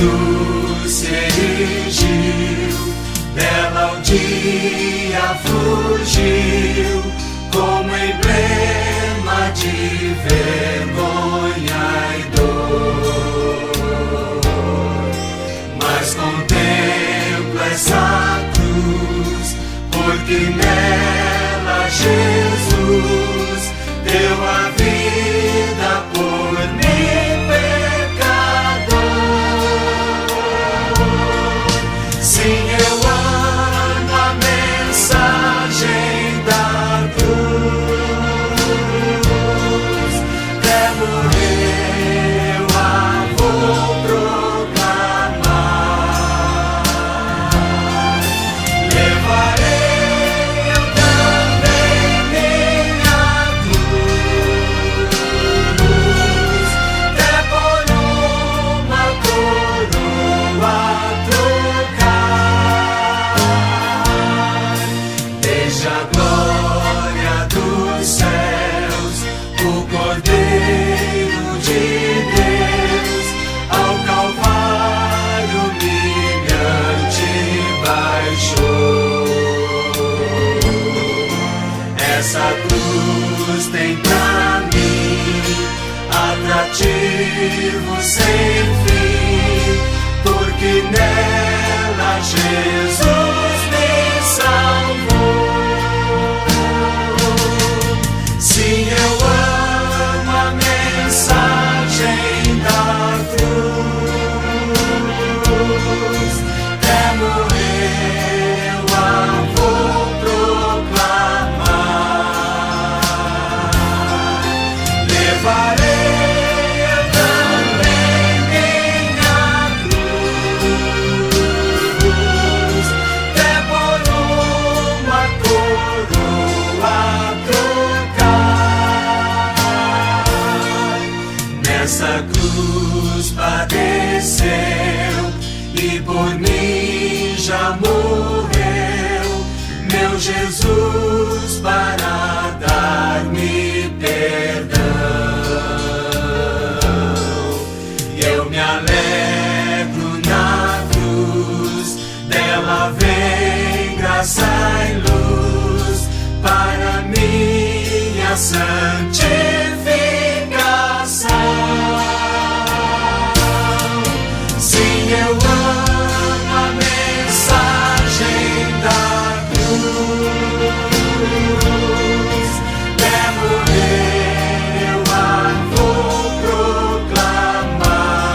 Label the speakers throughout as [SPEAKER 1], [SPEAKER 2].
[SPEAKER 1] Jesus se erigiu, dela um dia fugiu, como emblema de vergonha e dor. Mas contempla essa cruz, porque nela Jesus deu a vida por mim, pecador. Sim, eu amo a mensagem da cruz. Até morrer eu a vou proclamar. Levarei eu também minha cruz, até por uma coroa trocar. Desde a glória dos céus, o Cordeiro de Deus ao Calvário humilhante baixou. Essa cruz tem pra mim atrativo sem fim, porque nela Jesus me salvou. Sim, eu amo a mensagem da cruz. Até morrer eu a vou proclamar. Levarei eu também minha cruz, até por uma coroa trocar. Nessa cruz padeceu e por mim já morreu, meu Jesus, para dar-me perdão. E eu me alegro na cruz, dela vem graça e luz para minha santificação. Sim, eu amo a mensagem da cruz. Até morrer eu a vou proclamar.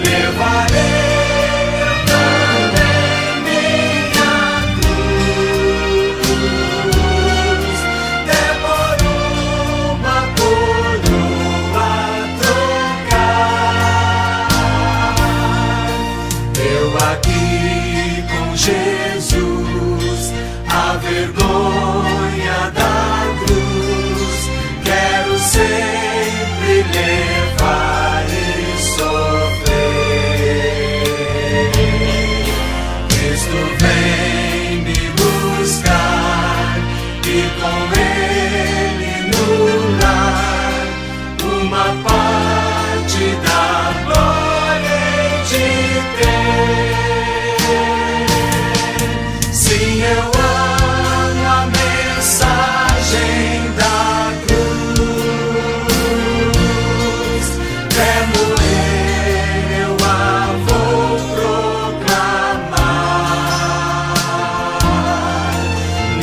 [SPEAKER 1] Levarei eu também minha cruz, até por uma coroa trocar. Eu aqui com Jesus, a vergonha da cruz, quero sempre levar e sofrer. Cristo vem me buscar e com Ele no lar uma parte da glória hei de ter. Sim, eu amo a mensagem da cruz. Até morrer eu a vou proclamar.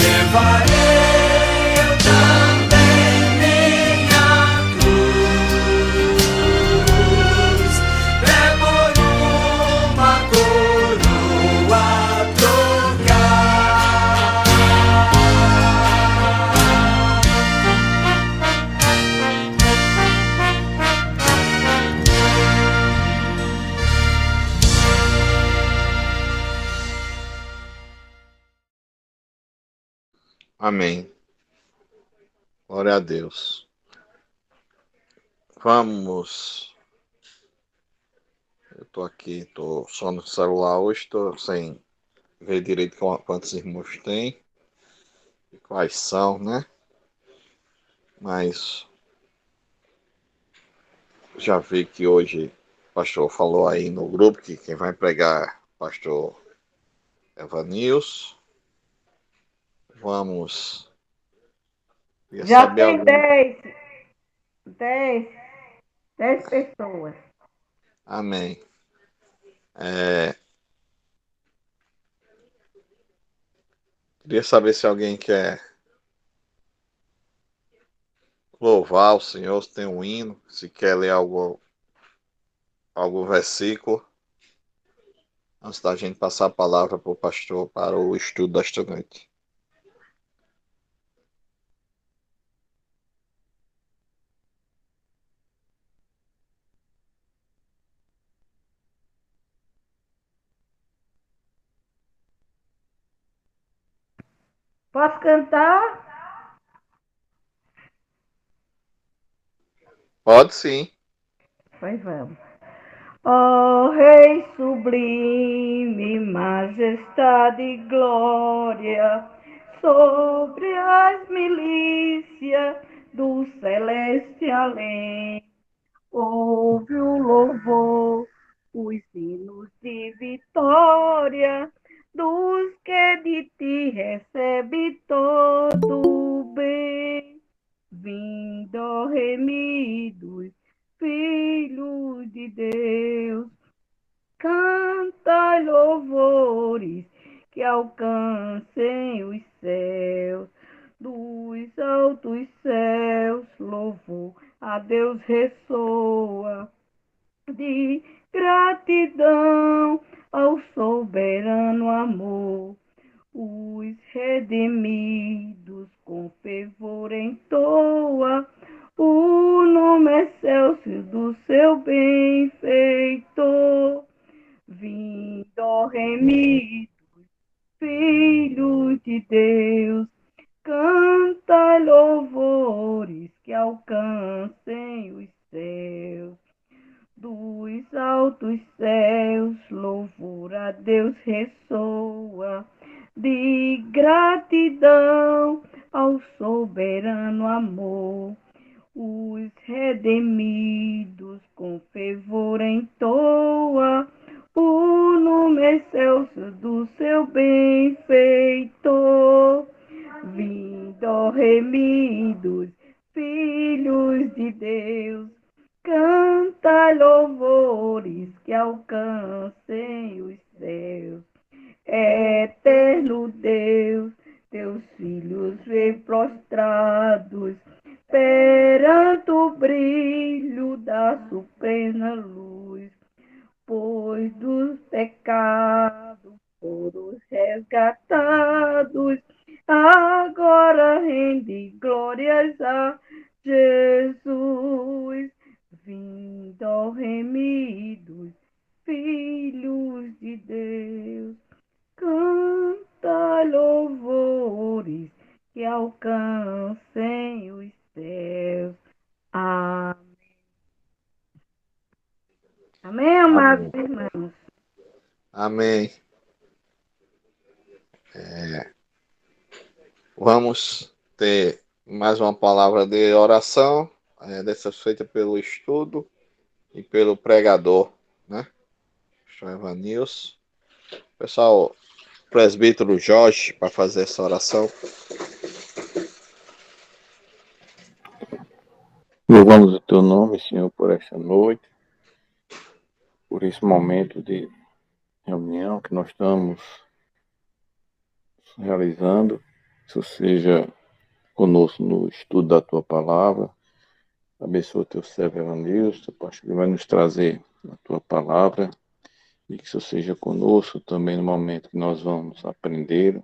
[SPEAKER 1] Levarei eu também minha cruz, até por uma coroa trocar.
[SPEAKER 2] Amém. Glória a Deus. Vamos. Eu tô aqui, tô só no celular hoje, tô sem ver direito quantos irmãos tem e quais são, né? Mas já vi que hoje o pastor falou aí no grupo que quem vai pregar é o pastor Evanils. Vamos. Queria
[SPEAKER 3] Já
[SPEAKER 2] saber
[SPEAKER 3] tem
[SPEAKER 2] algum.
[SPEAKER 3] 10, 10 pessoas.
[SPEAKER 2] Amém. É, queria saber se alguém quer louvar o Senhor, se tem um hino, se quer ler algum versículo, antes da gente passar a palavra para o pastor para o estudo desta noite.
[SPEAKER 3] Posso cantar?
[SPEAKER 2] Pode sim.
[SPEAKER 3] Pois vamos. Ó Rei sublime, majestade e glória, sobre as milícias do celeste além, ouve o louvor, os hinos de vitória, dos que de ti recebe todo o bem. Vindo remidos, filhos de Deus, canta louvores que alcancem os céus. Dos altos céus, louvor a Deus ressoa, de gratidão ao soberano amor. Os redimidos com fervor entoa o nome excelso do seu benfeitor. Vindo remidos, filhos de Deus, canta louvores que alcancem os céus. Dos altos céus, louvor a Deus ressoa, de gratidão ao soberano amor. Os redimidos com fervor entoa o nome excelso do seu benfeitor. Vindo remidos, filhos de Deus, canta louvores que alcancem os céus. Eterno Deus, teus filhos vê prostrados perante o brilho da suprema luz, pois dos pecados foram resgatados, agora rende glórias a Jesus, vindo remidos, filhos de Deus, canta louvores que alcancem os céus. Amém. Amém, amados
[SPEAKER 2] Amém.
[SPEAKER 3] irmãos.
[SPEAKER 2] Amém. Vamos ter mais uma palavra de oração, dessa feita pelo estudo e pelo pregador, né? Pastor Evanils. Pessoal, presbítero Jorge, para fazer essa oração.
[SPEAKER 4] Louvamos o teu nome, Senhor, por esta noite, por esse momento de reunião que nós estamos realizando. Que isso seja conosco no estudo da tua palavra. Abençoa o teu servo Evanilson, pastor, que vai nos trazer a tua palavra. E que isso seja conosco também no momento que nós vamos aprender.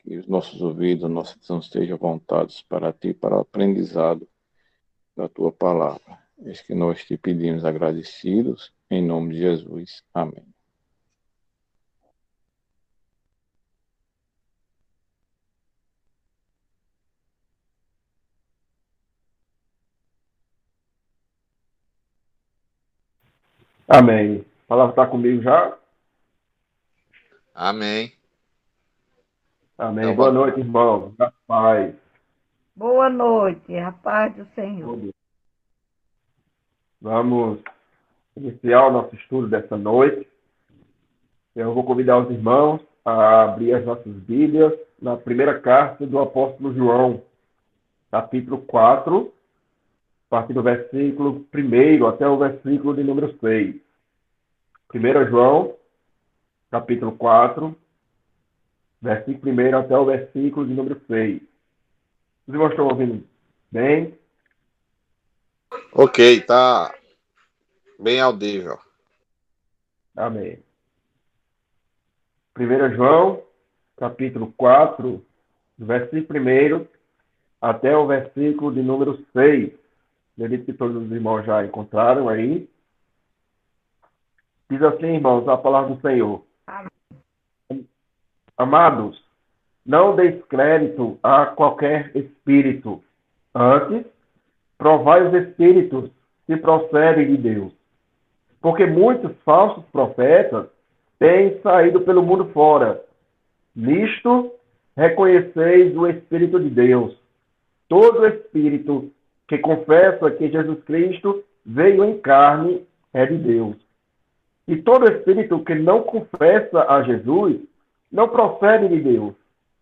[SPEAKER 4] Que os nossos ouvidos, a nossa visão estejam voltados para ti, para o aprendizado da tua palavra. É isso que nós te pedimos agradecidos, em nome de Jesus. Amém.
[SPEAKER 5] Amém. A palavra está comigo já?
[SPEAKER 2] Amém.
[SPEAKER 5] Amém.
[SPEAKER 2] Então,
[SPEAKER 5] Boa noite, irmão. Paz.
[SPEAKER 3] Boa noite, a paz do Senhor.
[SPEAKER 5] Vamos iniciar o nosso estudo dessa noite. Eu vou convidar os irmãos a abrir as nossas Bíblias na primeira carta do apóstolo João, capítulo 4, a partir do versículo 1 até o versículo de número 6. 1 João, capítulo 4, versículo 1 até o versículo de número 6. Os irmãos estão ouvindo bem?
[SPEAKER 2] Ok, tá bem audível.
[SPEAKER 5] Amém. 1 João, capítulo 4, do versículo 1 até o versículo de número 6. Acredito que todos os irmãos já encontraram aí. Diz assim, irmãos, a palavra do Senhor. Amados, não deis crédito a qualquer espírito. Antes, provai os espíritos se procedem de Deus. Porque muitos falsos profetas têm saído pelo mundo fora. Nisto, reconheceis o Espírito de Deus. Todo espírito que confessa que Jesus Cristo veio em carne é de Deus. E todo espírito que não confessa a Jesus não procede de Deus.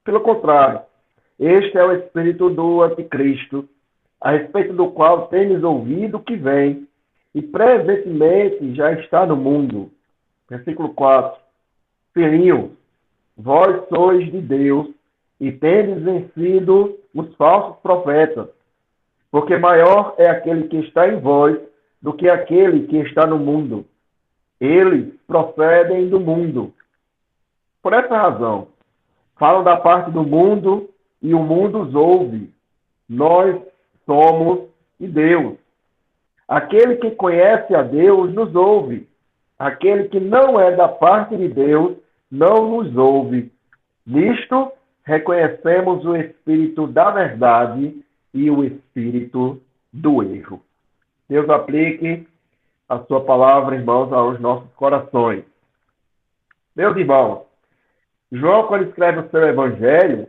[SPEAKER 5] Pelo contrário, este é o espírito do anticristo, a respeito do qual tendes ouvido que vem, e presentemente já está no mundo. Versículo 4. Filhinhos, vós sois de Deus, e tendes vencido os falsos profetas, porque maior é aquele que está em vós do que aquele que está no mundo. Eles procedem do mundo. Por essa razão, falam da parte do mundo e o mundo os ouve. Nós somos de Deus. Aquele que conhece a Deus nos ouve. Aquele que não é da parte de Deus não nos ouve. Nisto, reconhecemos o espírito da verdade e o espírito do erro. Deus aplique a sua palavra, irmãos, aos nossos corações. Meus irmãos, João, quando escreve o seu evangelho,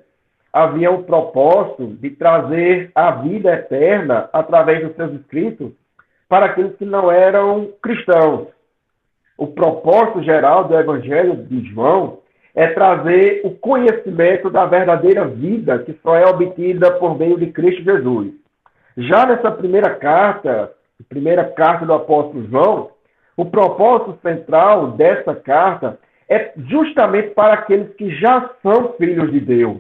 [SPEAKER 5] havia um propósito de trazer a vida eterna através dos seus escritos para aqueles que não eram cristãos. O propósito geral do evangelho de João é trazer o conhecimento da verdadeira vida que só é obtida por meio de Cristo Jesus. Já nessa primeira carta do apóstolo João, o propósito central dessa carta é justamente para aqueles que já são filhos de Deus.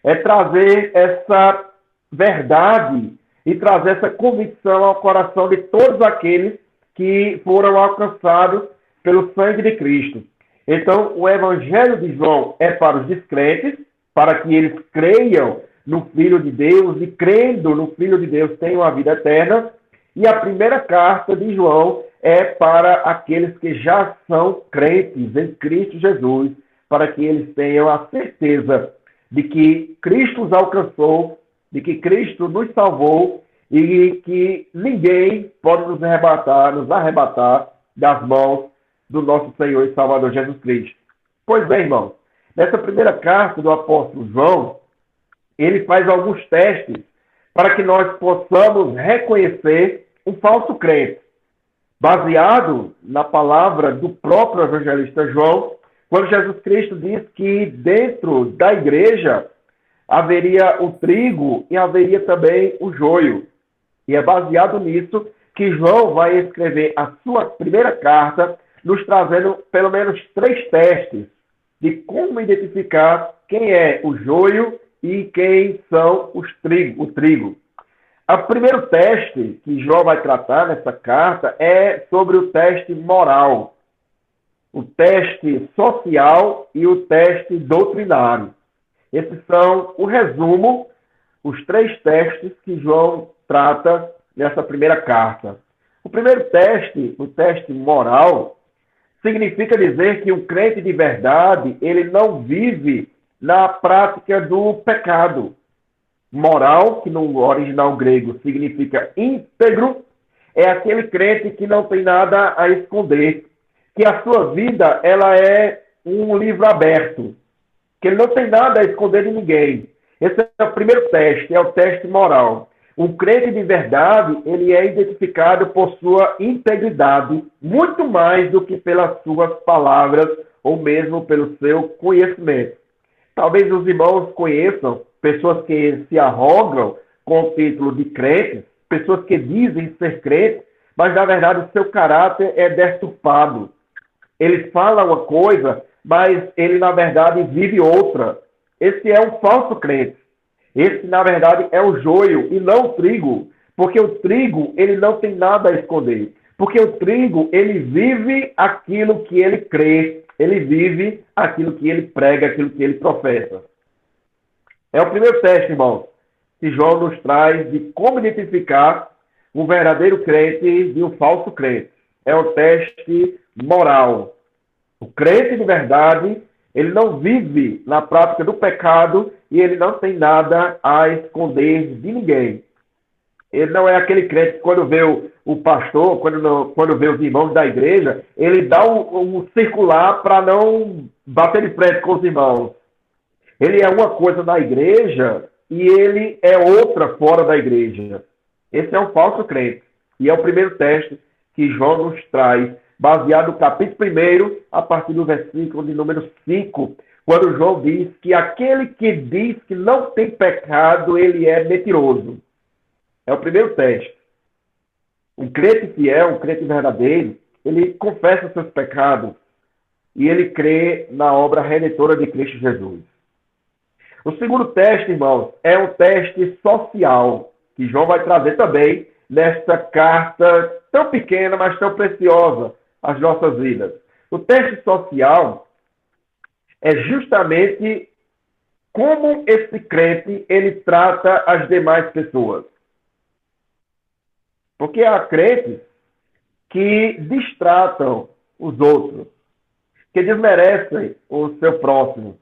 [SPEAKER 5] É trazer essa verdade e trazer essa convicção ao coração de todos aqueles que foram alcançados pelo sangue de Cristo. Então, o evangelho de João é para os descrentes, para que eles creiam no Filho de Deus e, crendo no Filho de Deus, tenham a vida eterna. E a primeira carta de João é para aqueles que já são crentes em Cristo Jesus, para que eles tenham a certeza de que Cristo os alcançou, de que Cristo nos salvou e que ninguém pode nos arrebatar das mãos do nosso Senhor e Salvador Jesus Cristo. Pois bem, irmãos, nessa primeira carta do apóstolo João, ele faz alguns testes para que nós possamos reconhecer um falso crente, baseado na palavra do próprio evangelista João, quando Jesus Cristo diz que dentro da igreja haveria o trigo e haveria também o joio. E é baseado nisso que João vai escrever a sua primeira carta, nos trazendo pelo menos 3 testes de como identificar quem é o joio e quem são o trigo. O primeiro teste que João vai tratar nessa carta é sobre o teste moral, o teste social e o teste doutrinário. Esses são o resumo, os 3 testes que João trata nessa primeira carta. O primeiro teste, o teste moral, significa dizer que um crente de verdade, ele não vive na prática do pecado. Moral, que no original grego significa íntegro, é aquele crente que não tem nada a esconder, que a sua vida ela é um livro aberto, que ele não tem nada a esconder de ninguém. Esse é o primeiro teste, é o teste moral. Um crente de verdade, ele é identificado por sua integridade, muito mais do que pelas suas palavras ou mesmo pelo seu conhecimento. Talvez os irmãos conheçam pessoas que se arrogam com o título de crentes, pessoas que dizem ser crentes, mas na verdade o seu caráter é deturpado. Ele fala uma coisa, mas ele na verdade vive outra. Esse é um falso crente. Esse, na verdade, é o joio e não o trigo. Porque o trigo, ele não tem nada a esconder. Porque o trigo, ele vive aquilo que ele crê. Ele vive aquilo que ele prega, aquilo que ele professa. É o primeiro teste, irmãos, que João nos traz de como identificar um verdadeiro crente de um falso crente. É o teste moral. O crente de verdade, ele não vive na prática do pecado e ele não tem nada a esconder de ninguém. Ele não é aquele crente que quando vê o pastor, quando vê os irmãos da igreja, ele dá um circular para não bater de frente com os irmãos. Ele é uma coisa na igreja e ele é outra fora da igreja. Esse é um falso crente. E é o primeiro teste que João nos traz, baseado no capítulo 1, a partir do versículo de número 5, quando João diz que aquele que diz que não tem pecado, ele é mentiroso. É o primeiro teste. Um crente fiel, um crente verdadeiro, ele confessa os seus pecados e ele crê na obra redentora de Cristo Jesus. O segundo teste, irmãos, é um teste social, que João vai trazer também nesta carta tão pequena, mas tão preciosa às nossas vidas. O teste social é justamente como esse crente ele trata as demais pessoas. Porque há crentes que destratam os outros, que desmerecem o seu próximo.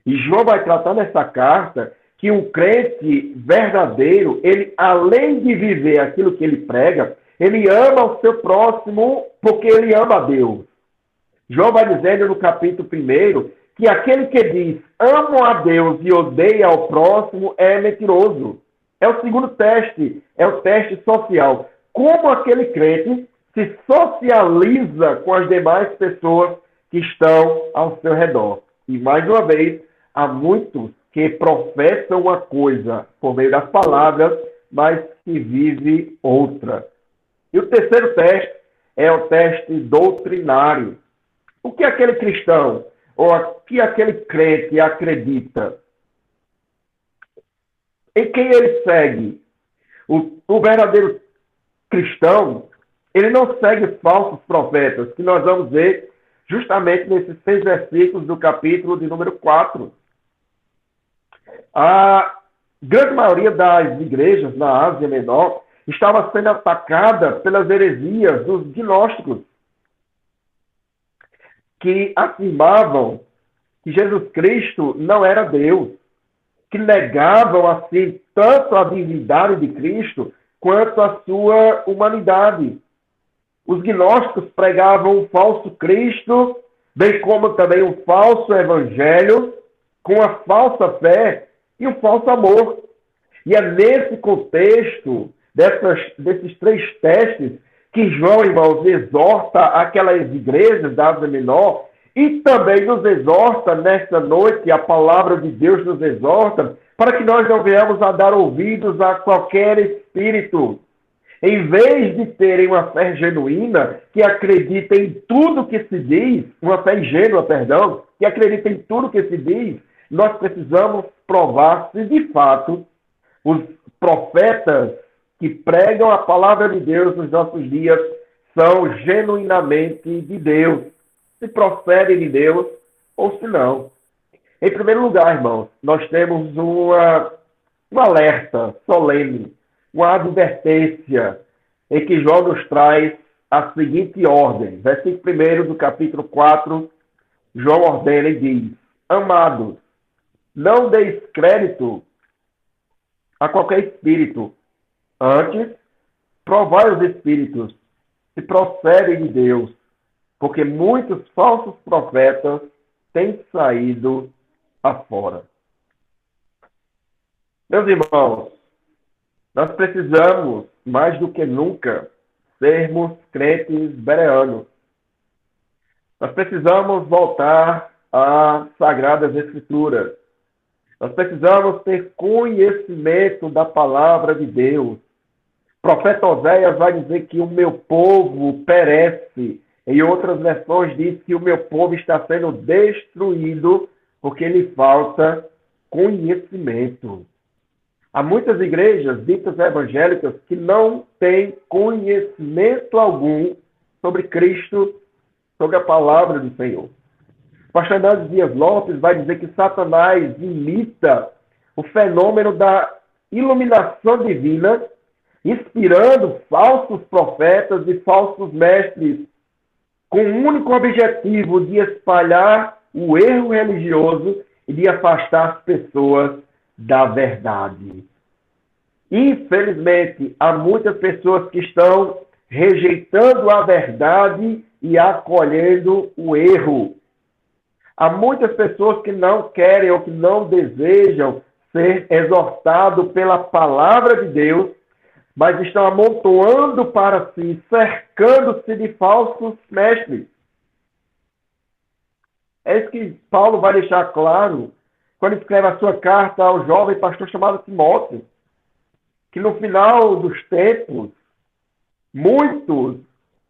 [SPEAKER 5] E João vai tratar nessa carta que um crente verdadeiro, ele, além de viver aquilo que ele prega, ele ama o seu próximo porque ele ama a Deus. João vai dizendo no capítulo 1 que aquele que diz amo a Deus e odeia ao próximo é mentiroso. É o segundo teste, é o teste social. Como aquele crente se socializa com as demais pessoas que estão ao seu redor. E mais uma vez, há muitos que professam uma coisa por meio das palavras, mas que vive outra. E o terceiro teste é o teste doutrinário. O que aquele cristão ou o que aquele crente acredita? Em quem ele segue? O verdadeiro cristão, ele não segue falsos profetas, que nós vamos ver justamente nesses 6 versículos do capítulo de número 4. A grande maioria das igrejas na Ásia Menor estava sendo atacada pelas heresias dos gnósticos, que afirmavam que Jesus Cristo não era Deus, que negavam assim tanto a divindade de Cristo quanto a sua humanidade. Os gnósticos pregavam um falso Cristo, bem como também um falso evangelho, com a falsa fé e um falso amor. E é nesse contexto desses 3 testes que João, irmãos, exorta aquelas igrejas da Ásia Menor e também nos exorta nesta noite, a palavra de Deus nos exorta, para que nós não venhamos a dar ouvidos a qualquer espírito. Em vez de terem uma fé genuína, que acredita em tudo que se diz, uma fé ingênua, perdão, que acredita em tudo que se diz, nós precisamos provar se de fato os profetas que pregam a palavra de Deus nos nossos dias são genuinamente de Deus, se procedem de Deus ou se não. Em primeiro lugar, irmãos, nós temos um alerta solene, uma advertência em que João nos traz a seguinte ordem. Versículo 1 do capítulo 4, João ordena e diz: Amados, não deis crédito a qualquer espírito. Antes, provai os espíritos se procedem de Deus, porque muitos falsos profetas têm saído afora. Meus irmãos, Nós precisamos, mais do que nunca, sermos crentes bereanos. Nós precisamos voltar às Sagradas Escrituras. Nós precisamos ter conhecimento da palavra de Deus. O profeta Oséias vai dizer que o meu povo perece. Em outras versões diz que o meu povo está sendo destruído porque lhe falta conhecimento. Há muitas igrejas ditas evangélicas que não têm conhecimento algum sobre Cristo, sobre a palavra do Senhor. O pastor Hernandes Dias Lopes vai dizer que Satanás imita o fenômeno da iluminação divina, inspirando falsos profetas e falsos mestres, com o único objetivo de espalhar o erro religioso e de afastar as pessoas da verdade. Infelizmente, há muitas pessoas que estão rejeitando a verdade e acolhendo o erro. Há muitas pessoas que não querem ou que não desejam ser exortados pela palavra de Deus, mas estão amontoando para si, cercando-se de falsos mestres. É isso que Paulo vai deixar claro quando escreve a sua carta ao jovem pastor chamado Timóteo, que no final dos tempos, muitos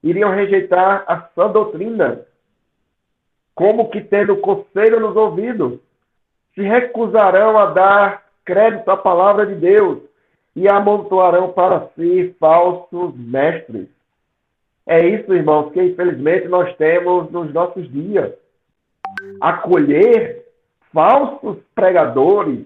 [SPEAKER 5] iriam rejeitar a sã doutrina, como que tendo coceira nos ouvidos, se recusarão a dar crédito à palavra de Deus e amontoarão para si falsos mestres. É isso, irmãos, que infelizmente nós temos nos nossos dias. Acolher falsos pregadores,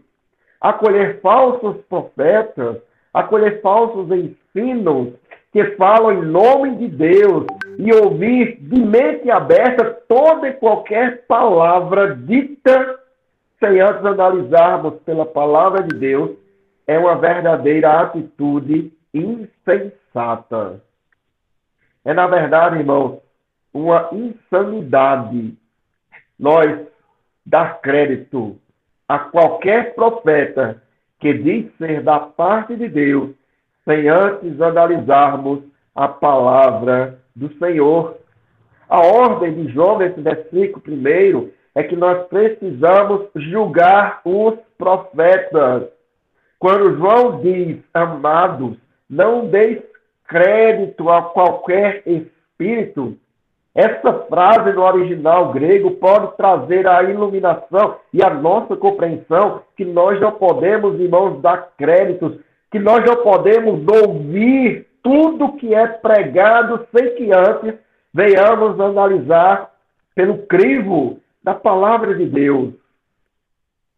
[SPEAKER 5] acolher falsos profetas, acolher falsos ensinos que falam em nome de Deus e ouvir de mente aberta toda e qualquer palavra dita sem antes analisarmos pela palavra de Deus, é uma verdadeira atitude insensata. É, na verdade, irmãos, uma insanidade nós dar crédito a qualquer profeta que diz ser da parte de Deus, sem antes analisarmos a palavra do Senhor. A ordem de João, nesse versículo primeiro, é que nós precisamos julgar os profetas. Quando João diz, amados, não deis crédito a qualquer espírito, essa frase no original grego pode trazer a iluminação e a nossa compreensão que nós não podemos, irmãos, dar créditos, que nós não podemos ouvir tudo que é pregado sem que antes venhamos analisar pelo crivo da palavra de Deus.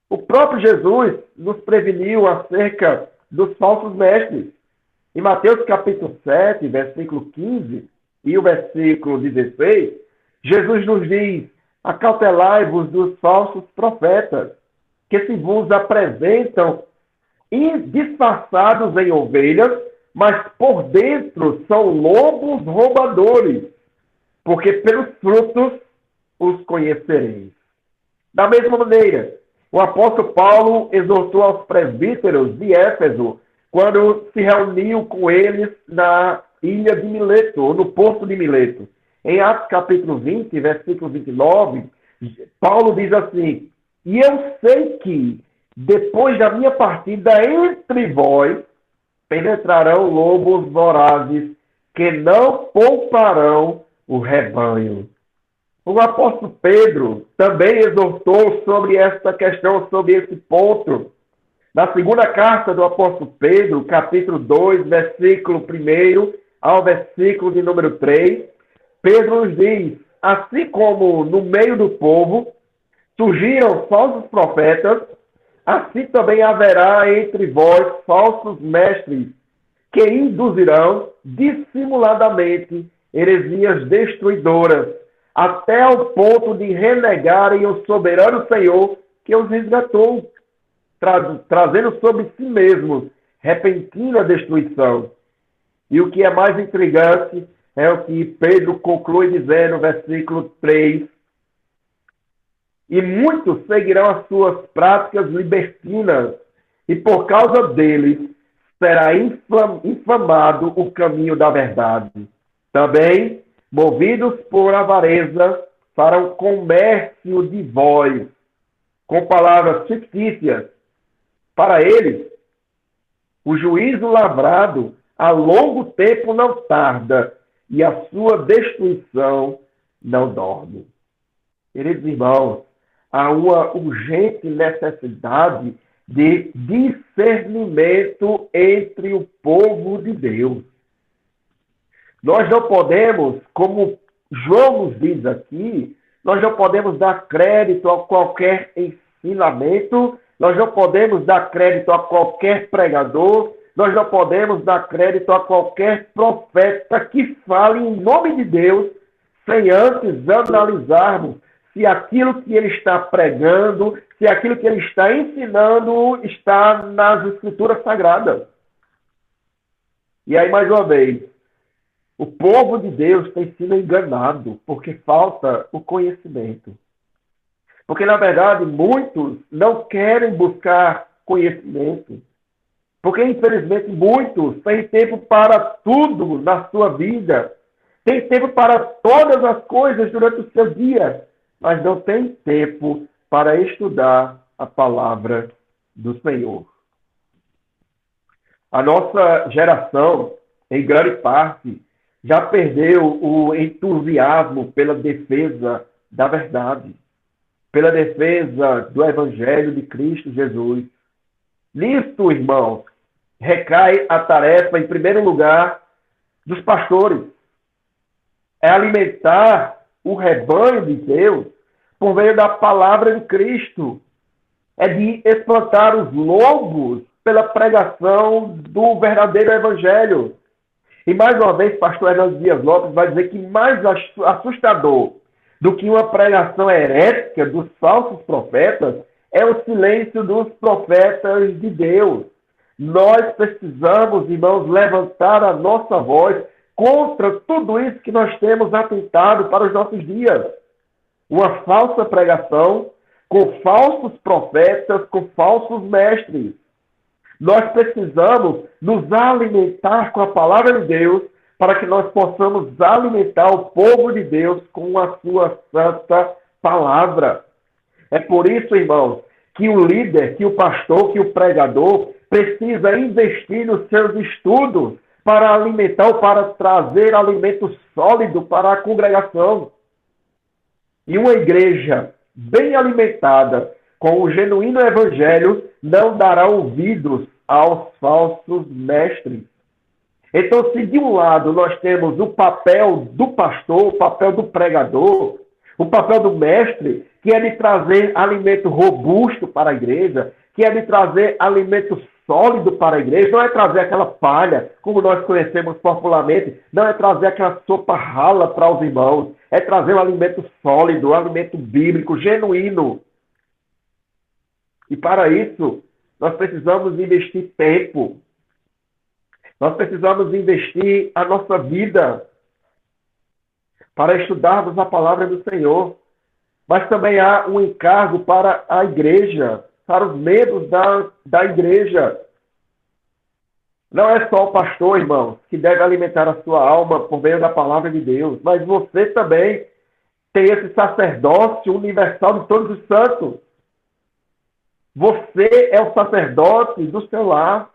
[SPEAKER 5] O próprio Jesus nos preveniu acerca dos falsos mestres. Em Mateus capítulo 7, versículo 15 e o versículo 16, Jesus nos diz, acautelai-vos dos falsos profetas, que se vos apresentam disfarçados em ovelhas, mas por dentro são lobos roubadores, porque pelos frutos os conhecereis. Da mesma maneira, o apóstolo Paulo exortou aos presbíteros de Éfeso, quando se reuniu com eles na ilha de Mileto, ou no porto de Mileto. Em Atos capítulo 20, versículo 29, Paulo diz assim, e eu sei que, depois da minha partida entre vós, penetrarão lobos vorazes, que não pouparão o rebanho. O apóstolo Pedro também exortou sobre esta questão, sobre esse ponto. Na segunda carta do apóstolo Pedro, capítulo 2, versículo 1 ao versículo de número 3, Pedro nos diz, assim como no meio do povo surgiram falsos profetas, assim também haverá entre vós falsos mestres, que induzirão dissimuladamente heresias destruidoras, até ao ponto de renegarem o soberano Senhor que os resgatou, trazendo sobre si mesmos repentina destruição. E o que é mais intrigante é o que Pedro conclui dizendo no versículo 3, e muitos seguirão as suas práticas libertinas, e por causa deles será infamado o caminho da verdade. Também, movidos por avareza, farão comércio de vós, com palavras fictícias. Para eles, o juízo lavrado a longo tempo não tarda, e a sua destruição não dorme. Queridos irmãos, há uma urgente necessidade de discernimento entre o povo de Deus. Nós não podemos, como João nos diz aqui, nós não podemos dar crédito a qualquer ensinamento, nós não podemos dar crédito a qualquer pregador, nós não podemos dar crédito a qualquer profeta que fale em nome de Deus, sem antes analisarmos se aquilo que ele está pregando, se aquilo que ele está ensinando está nas Escrituras Sagradas. E aí, mais uma vez, o povo de Deus tem sido enganado porque falta o conhecimento. Porque, na verdade, muitos não querem buscar conhecimento. Porque, infelizmente, muitos têm tempo para tudo na sua vida. Têm tempo para todas as coisas durante o seu dia. Mas não têm tempo para estudar a palavra do Senhor. A nossa geração, em grande parte, já perdeu o entusiasmo pela defesa da verdade, pela defesa do Evangelho de Cristo Jesus. Nisto, irmãos, recai a tarefa, em primeiro lugar, dos pastores. É alimentar o rebanho de Deus por meio da palavra de Cristo. É de espantar os lobos pela pregação do verdadeiro Evangelho. E mais uma vez, pastor Hernando Dias Lopes vai dizer que mais assustador do que uma pregação herética dos falsos profetas é o silêncio dos profetas de Deus. Nós precisamos, irmãos, levantar a nossa voz contra tudo isso que nós temos atentado para os nossos dias. Uma falsa pregação com falsos profetas, com falsos mestres. Nós precisamos nos alimentar com a palavra de Deus para que nós possamos alimentar o povo de Deus com a sua santa palavra. É por isso, irmãos, que o líder, que o pastor, que o pregador precisa investir nos seus estudos para alimentar ou para trazer alimento sólido para a congregação. E uma igreja bem alimentada com o genuíno evangelho não dará ouvidos aos falsos mestres. Então, se de um lado nós temos o papel do pastor, o papel do pregador, o papel do mestre, que é de trazer alimento robusto para a igreja, que é de trazer alimento sólido para a igreja, não é trazer aquela palha, como nós conhecemos popularmente, não é trazer aquela sopa rala para os irmãos, é trazer um alimento sólido, um alimento bíblico, genuíno. E para isso, nós precisamos investir tempo. Nós precisamos investir a nossa vida para estudarmos a palavra do Senhor. Mas também há um encargo para a igreja, para os membros da igreja. Não é só o pastor, irmãos, que deve alimentar a sua alma por meio da palavra de Deus, mas você também tem esse sacerdócio universal de todos os santos. Você é o sacerdote do seu lar.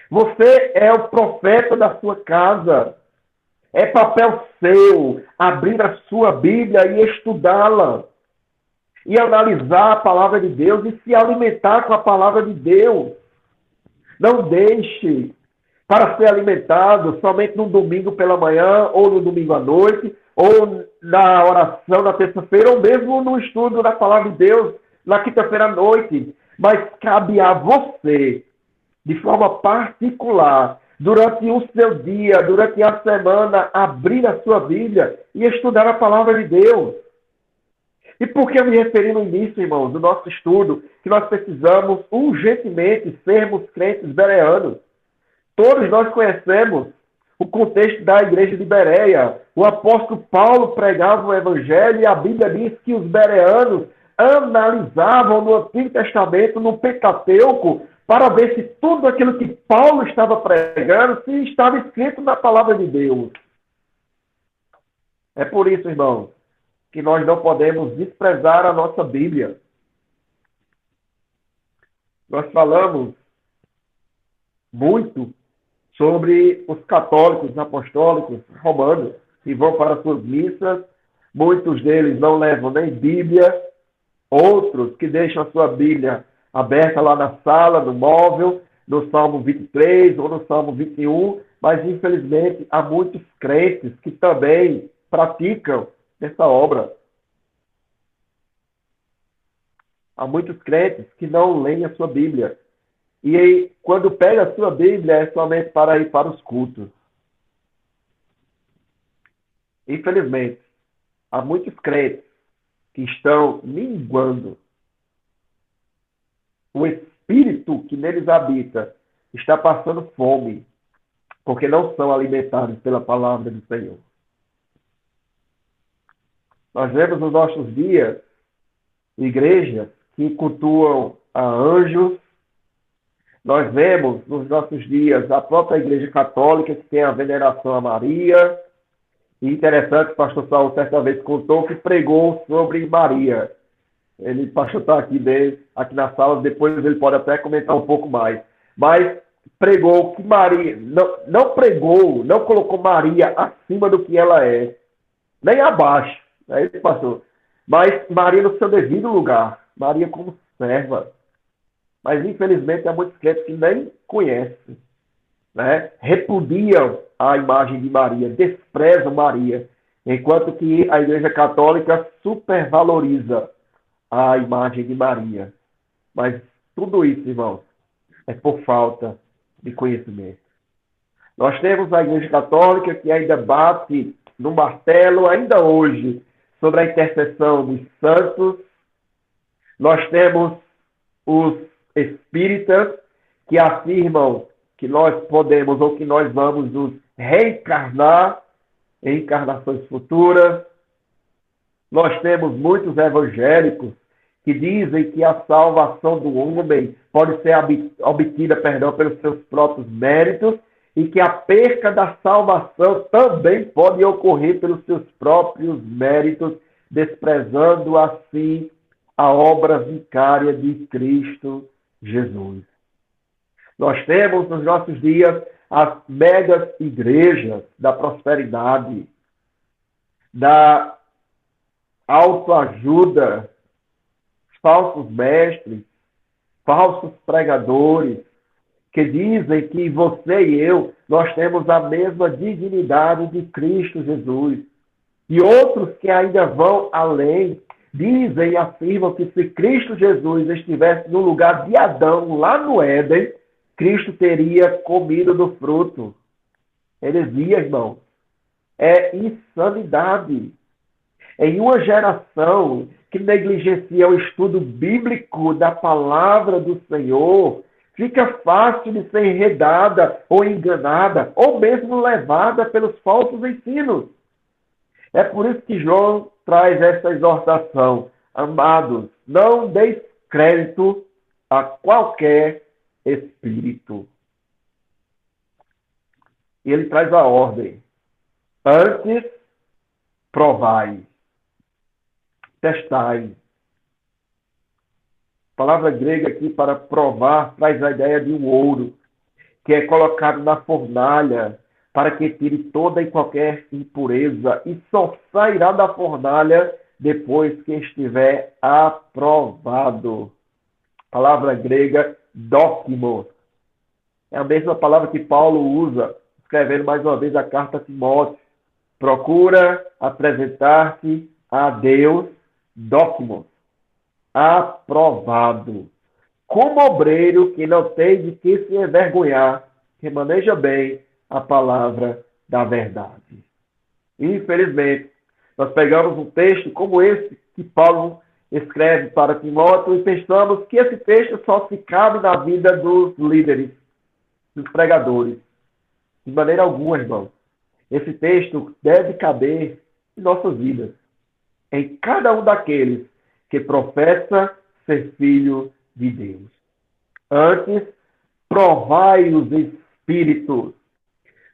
[SPEAKER 5] Você é o profeta da sua casa. É papel seu abrir a sua Bíblia e estudá-la. E analisar a palavra de Deus e se alimentar com a palavra de Deus. Não deixe para ser alimentado somente no domingo pela manhã, ou no domingo à noite, ou na oração na terça-feira, ou mesmo no estudo da palavra de Deus na quinta-feira à noite. Mas cabe a você, de forma particular, durante o seu dia, durante a semana, abrir a sua Bíblia e estudar a palavra de Deus. E por que eu me referi no início, irmãos, do nosso estudo, que nós precisamos urgentemente sermos crentes bereanos? Todos nós conhecemos o contexto da igreja de Bereia. O apóstolo Paulo pregava o evangelho e a Bíblia diz que os bereanos analisavam no Antigo Testamento, no Pentateuco, para ver se tudo aquilo que Paulo estava pregando se estava escrito na palavra de Deus. É por isso, irmãos, que nós não podemos desprezar a nossa Bíblia. Nós falamos muito sobre os católicos, apostólicos, romanos, que vão para suas missas. Muitos deles não levam nem Bíblia. Outros que deixam a sua Bíblia aberta lá na sala, no móvel, no Salmo 23 ou no Salmo 21. Mas, infelizmente, há muitos crentes que também praticam essa obra. Há muitos crentes que não leem a sua Bíblia. E aí, quando pega a sua Bíblia, é somente para ir para os cultos. Infelizmente, há muitos crentes que estão minguando. O espírito que neles habita está passando fome, porque não são alimentados pela palavra do Senhor. Nós vemos nos nossos dias igrejas que cultuam a anjos. Nós vemos nos nossos dias a própria Igreja Católica que tem a veneração a Maria. E interessante, o pastor Saulo certa vez contou que pregou sobre Maria. O pastor está aqui na sala, depois ele pode até comentar um pouco mais. Mas pregou que Maria, não pregou, não colocou Maria acima do que ela é, nem abaixo. É isso, pastor. Mas Maria no seu devido lugar, Maria como serva. Mas, infelizmente, há muitos crentes que nem conhecem, né? Repudiam a imagem de Maria, desprezam Maria, enquanto que a Igreja Católica supervaloriza a imagem de Maria. Mas tudo isso, irmãos, é por falta de conhecimento. Nós temos a Igreja Católica que ainda bate no martelo, ainda hoje, sobre a intercessão dos santos. Nós temos os espíritas que afirmam que nós podemos ou que nós vamos nos reencarnar em encarnações futuras. Nós temos muitos evangélicos que dizem que a salvação do homem pode ser obtida, pelos seus próprios méritos e que a perca da salvação também pode ocorrer pelos seus próprios méritos, desprezando assim a obra vicária de Cristo Jesus. Nós temos nos nossos dias as megas igrejas da prosperidade, da autoajuda, falsos mestres, falsos pregadores, que dizem que você e eu, nós temos a mesma dignidade de Cristo Jesus. E outros que ainda vão além, dizem e afirmam que se Cristo Jesus estivesse no lugar de Adão, lá no Éden, Cristo teria comido do fruto. Heresia, irmão. É insanidade. Em uma geração que negligencia o estudo bíblico da palavra do Senhor, fica fácil de ser enredada ou enganada, ou mesmo levada pelos falsos ensinos. É por isso que João traz essa exortação. Amados, não deis crédito a qualquer espírito. E ele traz a ordem. Antes, provai. Testai. A palavra grega aqui para provar traz a ideia de um ouro, que é colocado na fornalha para que tire toda e qualquer impureza e só sairá da fornalha depois que estiver aprovado. A palavra grega dokimos. É a mesma palavra que Paulo usa, escrevendo mais uma vez a carta a Timóteo. Procura apresentar-se a Deus, dokimos, aprovado, como obreiro que não tem de que se envergonhar, que maneja bem a palavra da verdade. Infelizmente, nós pegamos um texto como esse que Paulo escreve para Timóteo e pensamos que esse texto só se cabe na vida dos líderes, dos pregadores. De maneira alguma, irmão. Esse texto deve caber em nossas vidas, em cada um daqueles que professa ser filho de Deus. Antes, provai os espíritos.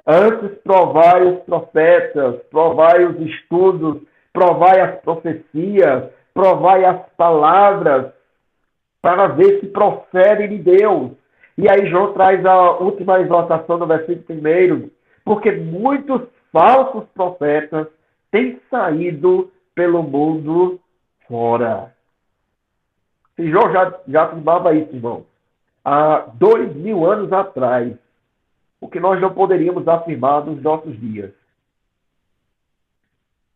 [SPEAKER 5] Antes provai os profetas, provai os estudos, provai as profecias, provai as palavras, para ver se procede de Deus. E aí João traz a última exortação no versículo 1, porque muitos falsos profetas têm saído pelo mundo fora. E João já afirmava isso, irmão. Há 2000 anos atrás, o que nós não poderíamos afirmar nos nossos dias.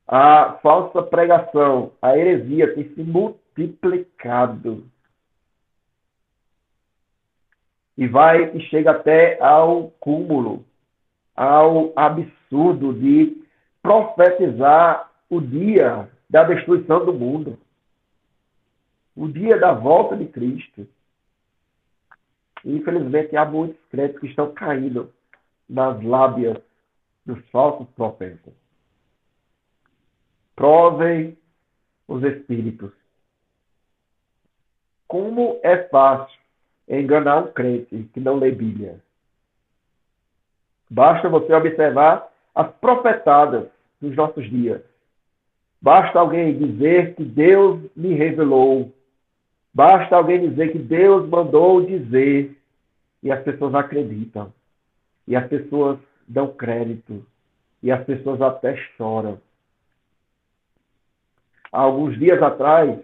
[SPEAKER 5] A falsa pregação, a heresia tem se multiplicado. E chega até ao cúmulo, ao absurdo de profetizar o dia da destruição do mundo. O dia da volta de Cristo. E, infelizmente, há muitos crentes que estão caindo nas lábias dos falsos profetas. Provem os espíritos. Como é fácil enganar um crente que não lê Bíblia. Basta você observar as profetadas dos nossos dias. Basta alguém dizer que Deus me revelou. Basta alguém dizer que Deus mandou dizer. E as pessoas acreditam. E as pessoas dão crédito. E as pessoas até choram. Há alguns dias atrás,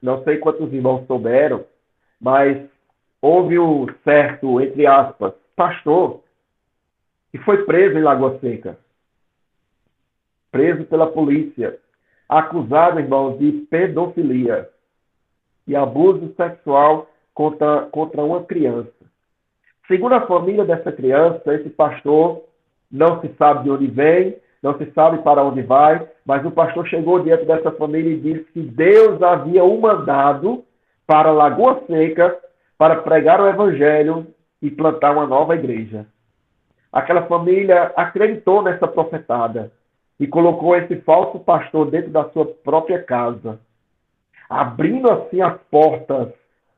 [SPEAKER 5] não sei quantos irmãos souberam, mas houve um certo, entre aspas, pastor que foi preso em Lagoa Seca. Preso pela polícia. Acusado, irmãos, de pedofilia e abuso sexual contra uma criança. Segundo a família dessa criança, esse pastor não se sabe de onde vem, não se sabe para onde vai, mas o pastor chegou diante dessa família e disse que Deus havia o mandado para Lagoa Seca para pregar o evangelho e plantar uma nova igreja. Aquela família acreditou nessa profetada e colocou esse falso pastor dentro da sua própria casa, abrindo assim as portas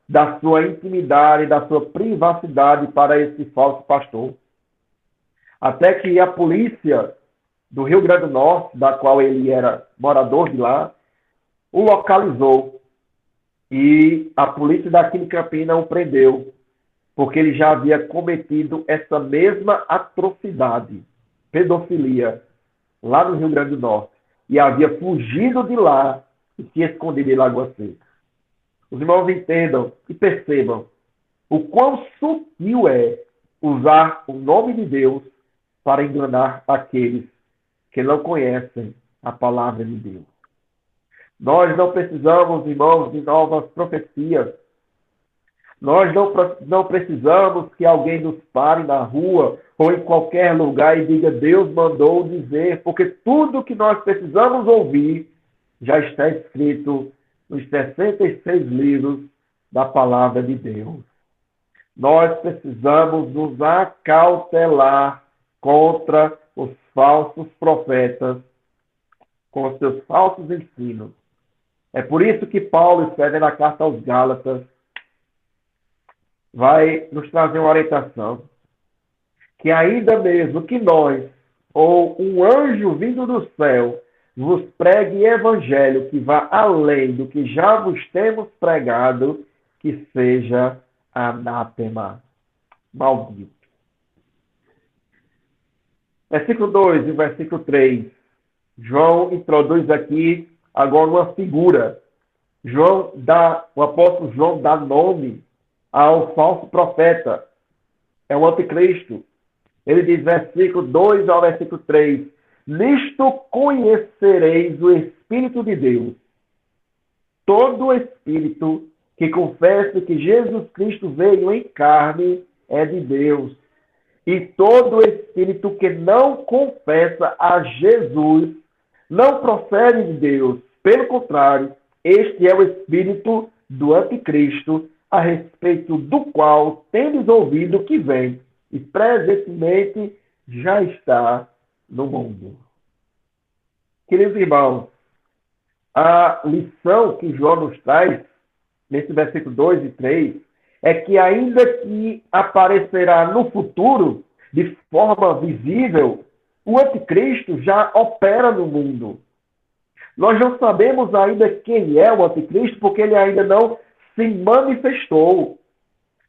[SPEAKER 5] da sua intimidade, da sua privacidade para esse falso pastor. Até que a polícia do Rio Grande do Norte, da qual ele era morador de lá, o localizou. E a polícia daqui de Campina o prendeu, porque ele já havia cometido essa mesma atrocidade, pedofilia, lá no Rio Grande do Norte. E havia fugido de lá e se escondido em Lagoa Seca. Os irmãos entendam e percebam o quão sutil é usar o nome de Deus para enganar aqueles que não conhecem a palavra de Deus. Nós não precisamos, irmãos, de novas profecias. Nós não precisamos que alguém nos pare na rua ou em qualquer lugar e diga Deus mandou dizer, porque tudo que nós precisamos ouvir já está escrito nos 66 livros da palavra de Deus. Nós precisamos nos acautelar contra os falsos profetas, com os seus falsos ensinos. É por isso que Paulo, escreve na carta aos Gálatas, vai nos trazer uma orientação. Que ainda mesmo que nós, ou um anjo vindo do céu, vos pregue evangelho que vá além do que já vos temos pregado, que seja anátema, maldito. Versículo 2 e versículo 3. João introduz aqui agora uma figura. O apóstolo João dá nome ao falso profeta. É o anticristo. Ele diz, versículo 2 ao versículo 3. Nisto conhecereis o Espírito de Deus. Todo espírito que confessa que Jesus Cristo veio em carne é de Deus. E todo espírito que não confessa a Jesus não procede de Deus. Pelo contrário, este é o espírito do anticristo, a respeito do qual tendes ouvido que vem e presentemente já está no mundo. Queridos irmãos, a lição que João nos traz, nesse versículo 2 e 3, é que ainda que aparecerá no futuro, de forma visível, o anticristo já opera no mundo. Nós não sabemos ainda quem é o anticristo, porque ele ainda não se manifestou.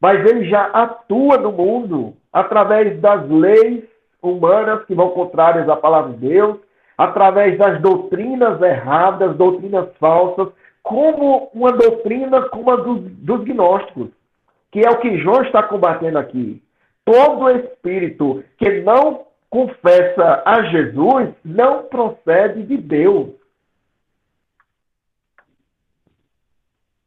[SPEAKER 5] Mas ele já atua no mundo através das leis humanas que vão contrárias à palavra de Deus, através das doutrinas erradas, doutrinas falsas, como uma doutrina como a dos gnósticos, que é o que João está combatendo aqui. Todo espírito que não confessa a Jesus não procede de Deus.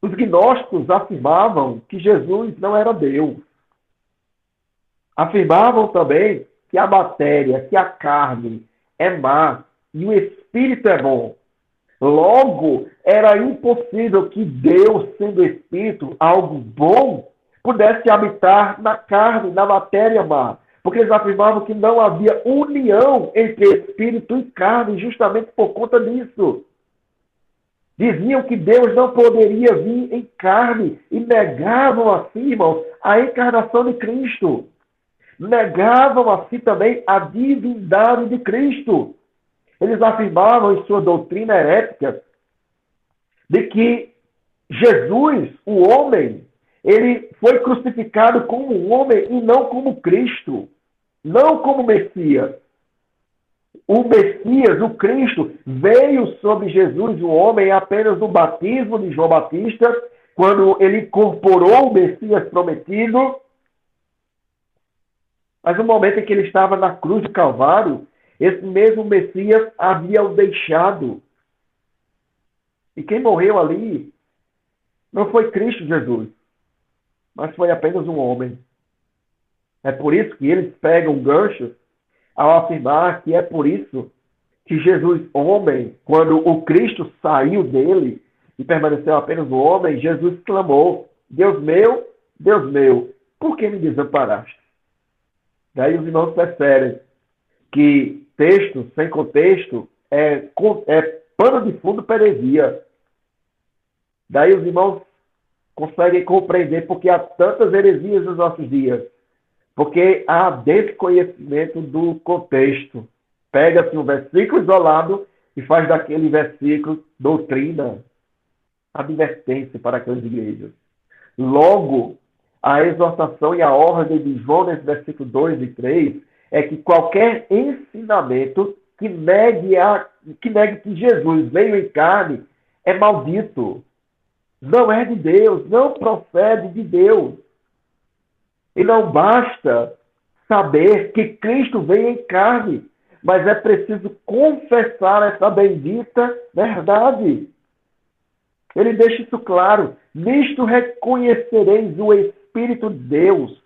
[SPEAKER 5] Os gnósticos afirmavam que Jesus não era Deus. Afirmavam também que a matéria, que a carne é má e o espírito é bom. Logo, era impossível que Deus, sendo espírito, algo bom, pudesse habitar na carne, na matéria má. Porque eles afirmavam que não havia união entre espírito e carne, justamente por conta disso. Diziam que Deus não poderia vir em carne e negavam assim, irmãos, a encarnação de Cristo. Negavam assim também a divindade de Cristo. Eles afirmavam em sua doutrina herética de que Jesus, o homem, ele foi crucificado como um homem e não como Cristo, não como Messias. O Messias, o Cristo, veio sobre Jesus, o homem, apenas no batismo de João Batista, quando ele incorporou o Messias prometido. Mas no momento em que ele estava na cruz de Calvário, esse mesmo Messias havia o deixado. E quem morreu ali não foi Cristo Jesus, mas foi apenas um homem. É por isso que eles pegam um gancho ao afirmar que é por isso que Jesus, homem, quando o Cristo saiu dele e permaneceu apenas um homem, Jesus clamou: Deus meu, por que me desamparaste? Daí os irmãos percebem que texto sem contexto é pano de fundo para heresia. Daí os irmãos conseguem compreender porque há tantas heresias nos nossos dias. Porque há desconhecimento do contexto. Pega-se um versículo isolado e faz daquele versículo doutrina, advertência para aquelas igrejas. Logo, a exortação e a ordem de João nesse versículo 2 e 3 é que qualquer ensinamento que negue que Jesus veio em carne é maldito. Não é de Deus, não procede de Deus. E não basta saber que Cristo veio em carne, mas é preciso confessar essa bendita verdade. Ele deixa isso claro. Nisto reconhecereis o Espírito de Deus.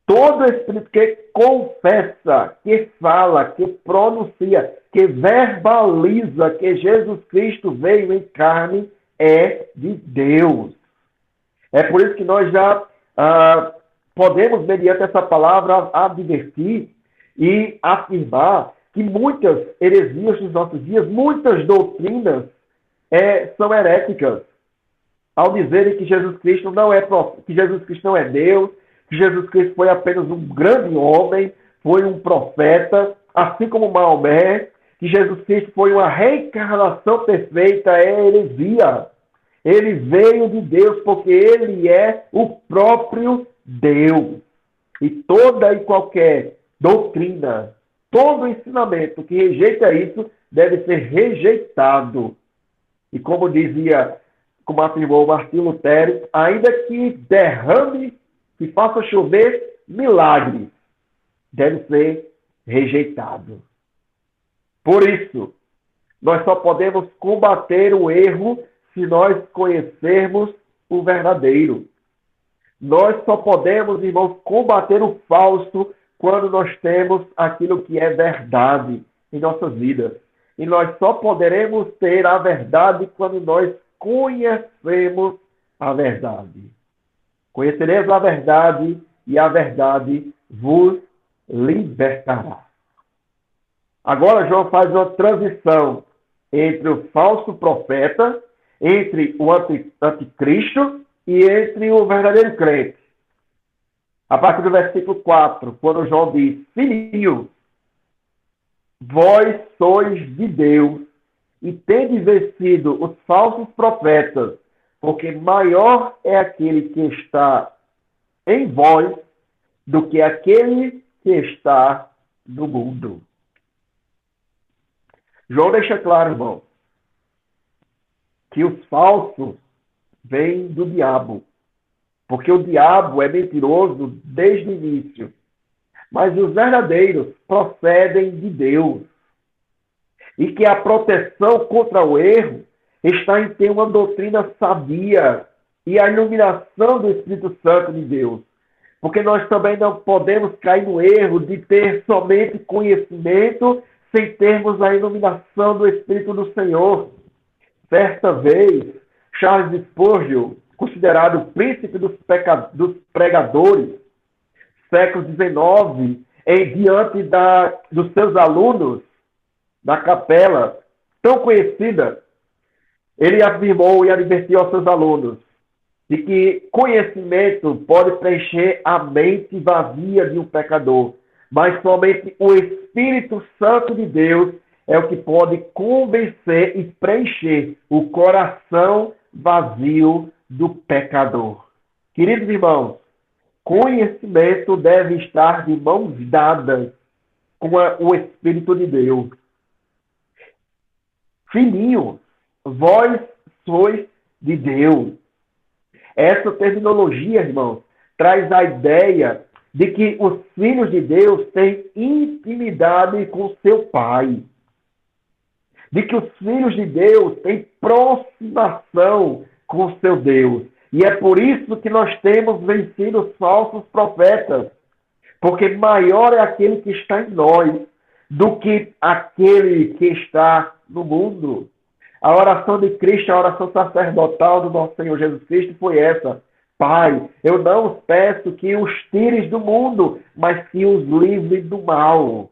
[SPEAKER 5] Todo Espírito que confessa, que fala, que pronuncia, que verbaliza que Jesus Cristo veio em carne é de Deus. É por isso que nós já podemos, mediante essa palavra, advertir e afirmar que muitas heresias dos nossos dias, muitas doutrinas são heréticas, ao dizerem que Jesus Cristo não é Deus, que Jesus Cristo foi apenas um grande homem, foi um profeta, assim como Maomé, que Jesus Cristo foi uma reencarnação perfeita, é heresia. Ele veio de Deus porque ele é o próprio Deus. E toda e qualquer doutrina, todo ensinamento que rejeita isso deve ser rejeitado. E como afirmou Martinho Lutero, ainda que derrame, que faça chover milagres, deve ser rejeitado. Por isso, nós só podemos combater o erro se nós conhecermos o verdadeiro. Nós só podemos, irmãos, combater o falso quando nós temos aquilo que é verdade em nossas vidas. E nós só poderemos ter a verdade quando nós conhecemos a verdade. Conhecereis a verdade e a verdade vos libertará. Agora João faz uma transição entre o falso profeta, entre o anticristo e entre o verdadeiro crente. A partir do versículo 4, quando João diz: Filhinho, vós sois de Deus e tendes vencido os falsos profetas, porque maior é aquele que está em vós do que aquele que está no mundo. João deixa claro, irmão, que os falsos vêm do diabo, porque o diabo é mentiroso desde o início, mas os verdadeiros procedem de Deus. E que a proteção contra o erro está em ter uma doutrina sabia e a iluminação do Espírito Santo de Deus. Porque nós também não podemos cair no erro de ter somente conhecimento sem termos a iluminação do Espírito do Senhor. Certa vez, Charles Spurgeon, considerado o príncipe dos pregadores, século XIX, diante dos seus alunos, da capela, tão conhecida, ele afirmou e advertiu aos seus alunos de que conhecimento pode preencher a mente vazia de um pecador, mas somente o Espírito Santo de Deus é o que pode convencer e preencher o coração vazio do pecador. Queridos irmãos, conhecimento deve estar de mãos dadas com o Espírito de Deus. Filhinhos, vós sois de Deus. Essa terminologia, irmãos, traz a ideia de que os filhos de Deus têm intimidade com seu Pai. De que os filhos de Deus têm aproximação com seu Deus. E é por isso que nós temos vencido os falsos profetas. Porque maior é aquele que está em nós do que aquele que está no mundo. A oração de Cristo, a oração sacerdotal do nosso Senhor Jesus Cristo foi essa: Pai, eu não os peço que os tires do mundo, mas que os livre do mal.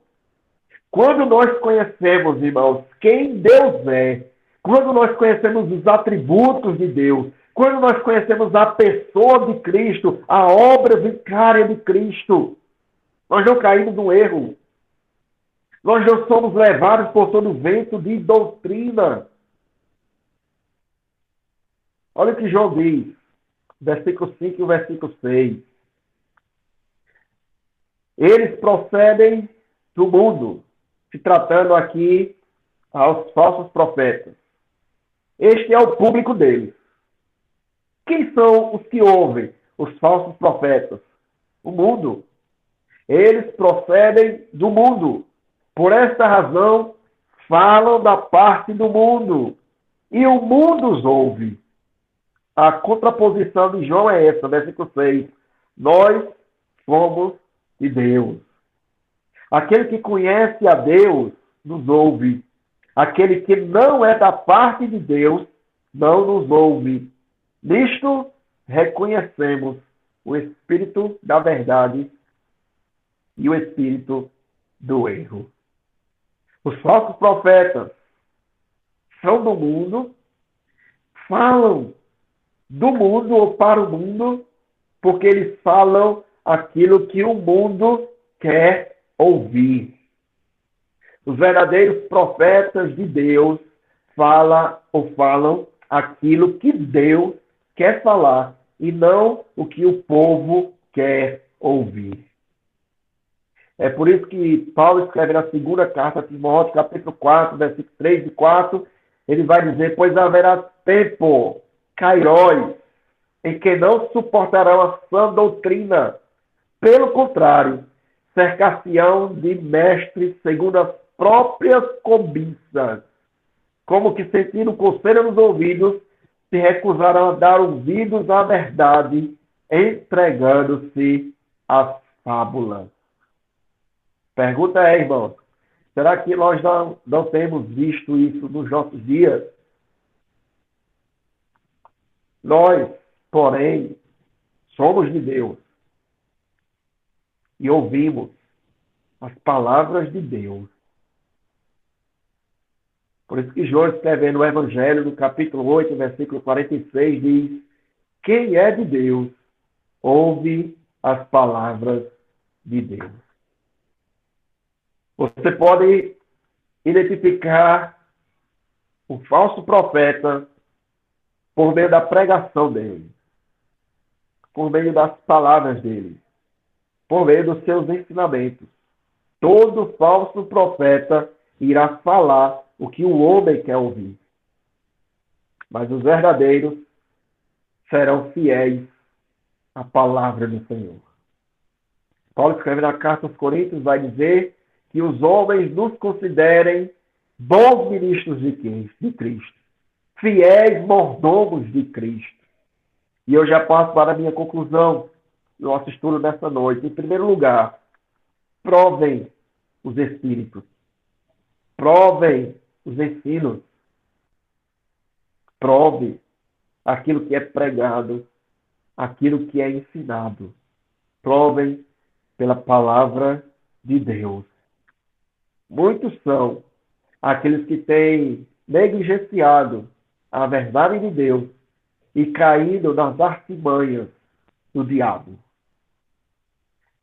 [SPEAKER 5] Quando nós conhecemos, irmãos, quem Deus é, quando nós conhecemos os atributos de Deus, quando nós conhecemos a pessoa de Cristo, a obra vicária de Cristo, nós não caímos no erro. Nós não somos levados por todo o vento de doutrina. Olha o que João diz, versículo 5 e o versículo 6. Eles procedem do mundo, se tratando aqui aos falsos profetas. Este é o público deles. Quem são os que ouvem os falsos profetas? O mundo. Eles procedem do mundo. Por esta razão, falam da parte do mundo. E o mundo os ouve. A contraposição de João é essa, versículo 6. Nós somos de Deus. Aquele que conhece a Deus nos ouve. Aquele que não é da parte de Deus não nos ouve. Nisto reconhecemos o espírito da verdade e o espírito do erro. Os falsos profetas são do mundo, falam do mundo ou para o mundo, porque eles falam aquilo que o mundo quer ouvir. Os verdadeiros profetas de Deus falam aquilo que Deus quer falar e não o que o povo quer ouvir. É por isso que Paulo escreve na segunda carta a Timóteo, capítulo 4, versículos 3 e 4, ele vai dizer: pois haverá tempo, kairos, em que não suportarão a sã doutrina. Pelo contrário, cercar-se-ão de mestres segundo as próprias cobiças, como que sentindo coceira nos ouvidos, se recusarão a dar ouvidos à verdade, entregando-se às fábulas. Pergunta é, irmãos, será que nós não temos visto isso nos nossos dias? Nós, porém, somos de Deus e ouvimos as palavras de Deus. Por isso que João, escrevendo o Evangelho, no capítulo 8, versículo 46, diz: quem é de Deus ouve as palavras de Deus. Você pode identificar o falso profeta por meio da pregação dele, por meio das palavras dele, por meio dos seus ensinamentos. Todo falso profeta irá falar o que o homem quer ouvir. Mas os verdadeiros serão fiéis à palavra do Senhor. Paulo escreve na carta aos Coríntios, vai dizer que os homens nos considerem bons ministros de Cristo, fiéis mordomos de Cristo. E eu já passo para a minha conclusão do nosso estudo nessa noite. Em primeiro lugar, provem os Espíritos, provem os ensinos, prove aquilo que é pregado, aquilo que é ensinado. Provem pela palavra de Deus. Muitos são aqueles que têm negligenciado a verdade de Deus e caído nas artimanhas do diabo.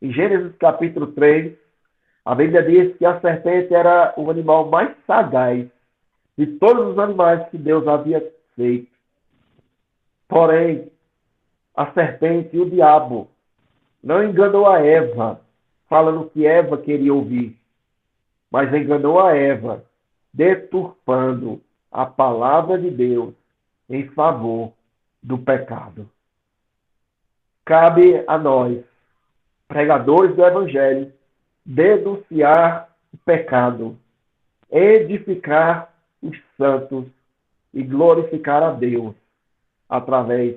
[SPEAKER 5] Em Gênesis capítulo 3, a Bíblia diz que a serpente era o animal mais sagaz de todos os animais que Deus havia feito. Porém, a serpente e o diabo não enganou a Eva, falando que Eva queria ouvir, mas enganou a Eva, deturpando a palavra de Deus em favor do pecado. Cabe a nós, pregadores do Evangelho, denunciar o pecado, edificar os santos e glorificar a Deus através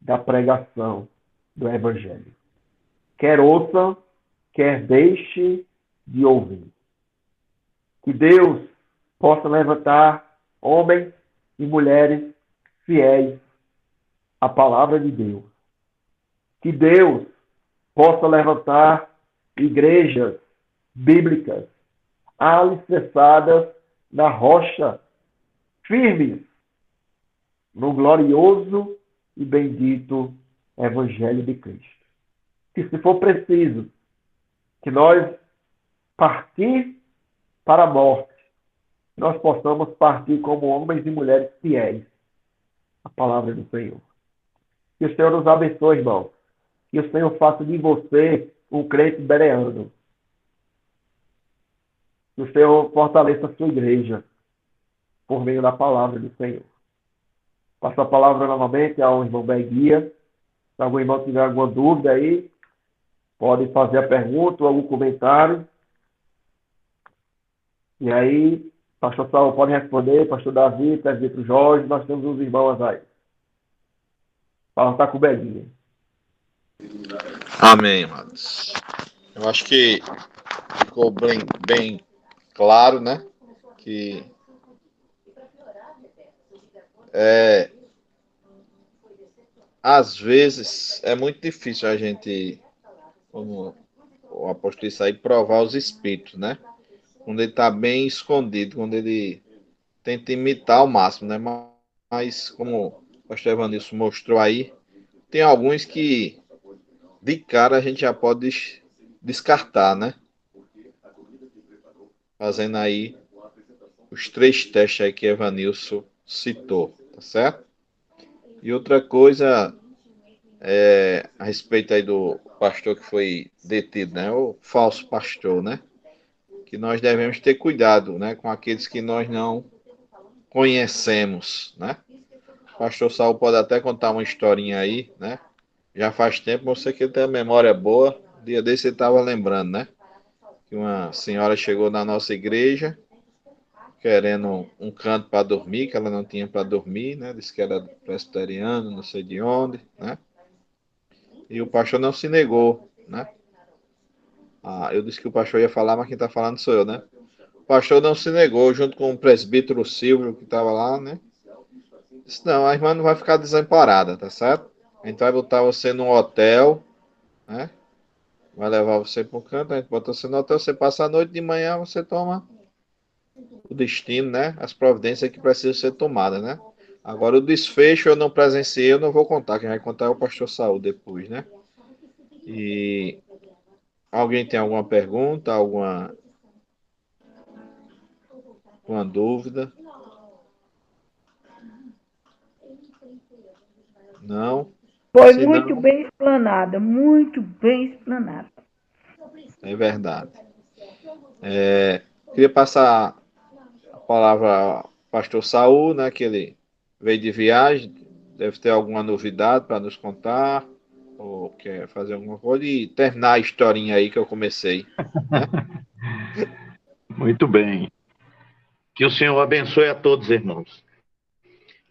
[SPEAKER 5] da pregação do Evangelho. Quer ouçam, quer deixe de ouvir. Que Deus possa levantar homens e mulheres fiéis à palavra de Deus. Que Deus possa levantar igrejas bíblicas alicerçadas na rocha, firmes no glorioso e bendito Evangelho de Cristo. Que, se for preciso, que nós partir para a morte, nós possamos partir como homens e mulheres fiéis à palavra do Senhor. Que o Senhor nos abençoe, irmão. Que o Senhor faça de você um crente bereano. Que o Senhor fortaleça a sua igreja por meio da palavra do Senhor. Passo a palavra novamente ao irmão Beguia. Se algum irmão tiver alguma dúvida aí, pode fazer a pergunta ou algum comentário. E aí, pastor Saulo pode responder, pastor Davi, presbítero Jorge, nós temos uns irmãos aí. Fala, tá com o Beguinha.
[SPEAKER 2] Amém, amados. Eu acho que ficou bem claro, né? Que às vezes é muito difícil a gente, como o apóstolo disse aí, provar os espíritos, né? Quando ele está bem escondido, quando ele tenta imitar ao máximo, né? Mas como o pastor Evanilson mostrou aí, tem alguns que de cara a gente já pode descartar, né? Fazendo aí os 3 testes aí que Evanilson citou, tá certo? E outra coisa a respeito aí do pastor que foi detido, né? O falso pastor, né? Que nós devemos ter cuidado, né? Com aqueles que nós não conhecemos, né? O pastor Saulo pode até contar uma historinha aí, né? Já faz tempo, você que tem a memória boa, dia desse ele estava lembrando, né? Que uma senhora chegou na nossa igreja querendo um canto para dormir, que ela não tinha para dormir, né? Disse que era presbiteriano, não sei de onde, né? E o pastor não se negou, né? Eu disse que o pastor ia falar, mas quem está falando sou eu, né? O pastor não se negou, junto com o presbítero Silvio, que estava lá, né? Disse, não, a irmã não vai ficar desamparada, tá certo? A gente vai botar você num hotel, né? Vai levar você para o canto, a gente bota você no hotel, você passa a noite, de manhã você toma o destino, né? As providências que precisam ser tomadas, né? Agora o desfecho eu não presenciei, eu não vou contar. Quem vai contar é o pastor Saul depois, né? E alguém tem alguma pergunta, alguma dúvida? Não?
[SPEAKER 3] Foi
[SPEAKER 2] Se
[SPEAKER 3] muito
[SPEAKER 2] não,
[SPEAKER 3] bem explanada, muito bem explanada.
[SPEAKER 2] é verdade. Queria passar a palavra ao pastor Saul, né? Que ele veio de viagem, deve ter alguma novidade para nos contar, ou quer fazer alguma coisa e terminar a historinha aí que eu comecei, né?
[SPEAKER 4] Muito bem. Que o Senhor abençoe a todos, irmãos.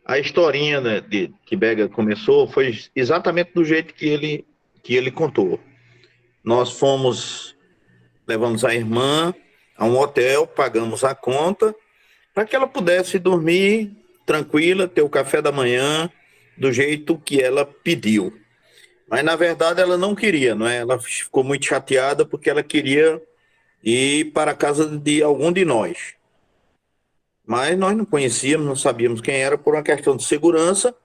[SPEAKER 4] A historinha, né, que Bega começou foi exatamente do jeito que ele contou. Nós levamos a irmã a um hotel, pagamos a conta para que ela pudesse dormir tranquila, ter o café da manhã do jeito que ela pediu. Mas na verdade ela não queria, não é? Ela ficou muito chateada porque ela queria ir para a casa de algum de nós. Mas nós não conhecíamos, não sabíamos quem era, por uma questão de segurança,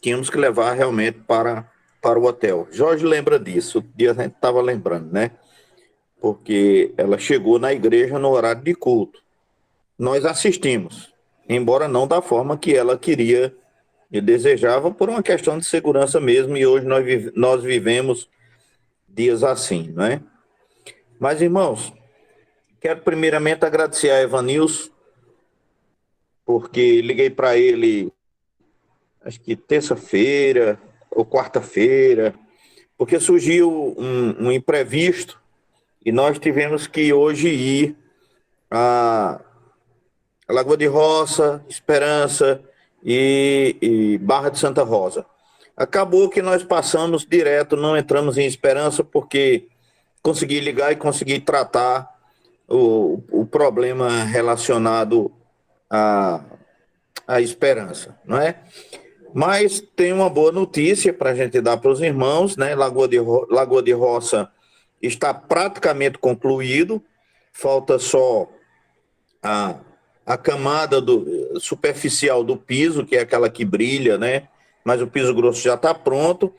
[SPEAKER 4] tínhamos que levar realmente para o hotel. Jorge lembra disso, o dia a gente estava lembrando, né? Porque ela chegou na igreja no horário de culto. Nós assistimos, embora não da forma que ela queria e desejava, por uma questão de segurança mesmo, e hoje nós vivemos dias assim, né? Mas, irmãos, quero primeiramente agradecer a Evanilson, porque liguei para ele, acho que terça-feira ou quarta-feira, porque surgiu um imprevisto e nós tivemos que hoje ir a Lagoa de Roça, Esperança e Barra de Santa Rosa. Acabou que nós passamos direto, não entramos em Esperança, porque consegui ligar e consegui tratar o problema relacionado à, à esperança, não é? Mas tem uma boa notícia para a gente dar para os irmãos, né? Lagoa de Roça está praticamente concluído, falta só a, a camada superficial do piso, que é aquela que brilha, né? Mas o piso grosso já está pronto,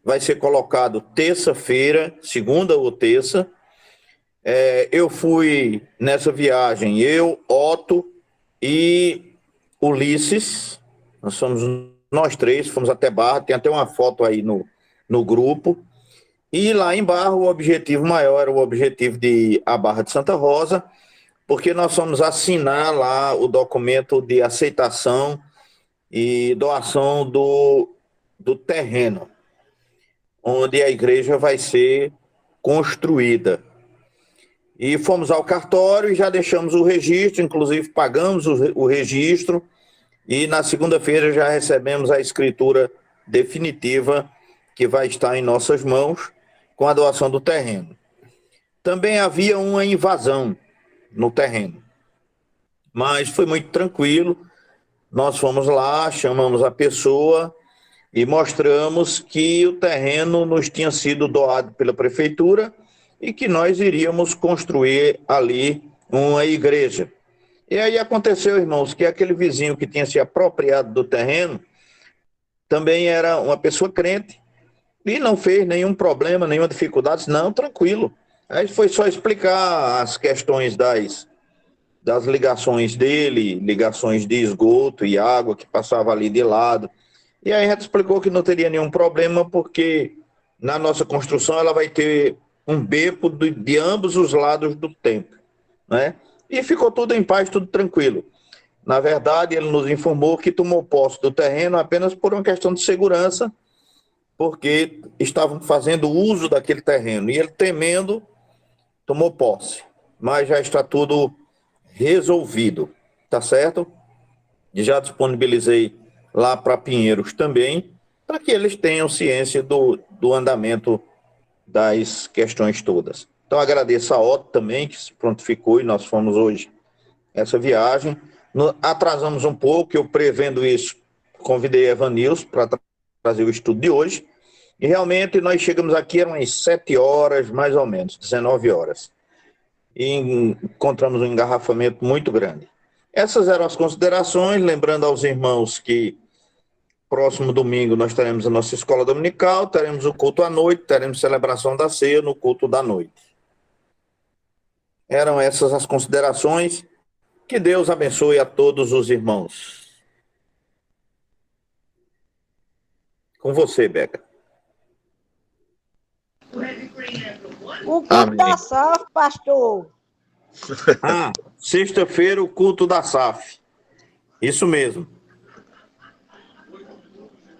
[SPEAKER 4] vai ser colocado terça-feira, segunda ou terça. Eu fui nessa viagem, eu, Otto e Ulisses, nós somos nós três, fomos até Barra, tem até uma foto aí no grupo. E lá em Barra, o objetivo maior era o objetivo de ir à Barra de Santa Rosa, porque nós fomos assinar lá o documento de aceitação e doação do terreno, onde a igreja vai ser construída. E fomos ao cartório e já deixamos o registro, inclusive pagamos o registro, e na segunda-feira já recebemos a escritura definitiva que vai estar em nossas mãos com a doação do terreno. Também havia uma invasão no terreno, mas foi muito tranquilo. Nós fomos lá, chamamos a pessoa e mostramos que o terreno nos tinha sido doado pela prefeitura e que nós iríamos construir ali uma igreja. E aí aconteceu, irmãos, que aquele vizinho que tinha se apropriado do terreno também era uma pessoa crente e não fez nenhum problema, nenhuma dificuldade, não, tranquilo. Aí foi só explicar as questões das ligações dele, ligações de esgoto e água que passava ali de lado. E aí a gente explicou que não teria nenhum problema, porque na nossa construção ela vai ter um beco de ambos os lados do templo, né? E ficou tudo em paz, tudo tranquilo. Na verdade, ele nos informou que tomou posse do terreno apenas por uma questão de segurança, porque estavam fazendo uso daquele terreno. E ele, temendo, tomou posse. Mas já está tudo resolvido, tá certo? E já disponibilizei lá para Pinheiros também, para que eles tenham ciência do andamento das questões todas. Então agradeço a Otto também, que se prontificou e nós fomos hoje essa viagem. Atrasamos um pouco, eu prevendo isso, convidei a Evanilson para trazer o estudo de hoje, e realmente nós chegamos aqui, eram umas 7 horas, mais ou menos, 19 horas, e encontramos um engarrafamento muito grande. Essas eram as considerações, lembrando aos irmãos que
[SPEAKER 6] próximo domingo nós teremos a nossa escola dominical, teremos o culto à noite, teremos celebração da ceia no culto da noite. Eram essas as considerações. Que Deus abençoe a todos os irmãos. Com você, Beca.
[SPEAKER 7] O culto da SAF, pastor.
[SPEAKER 6] Sexta-feira o culto da SAF. Isso mesmo.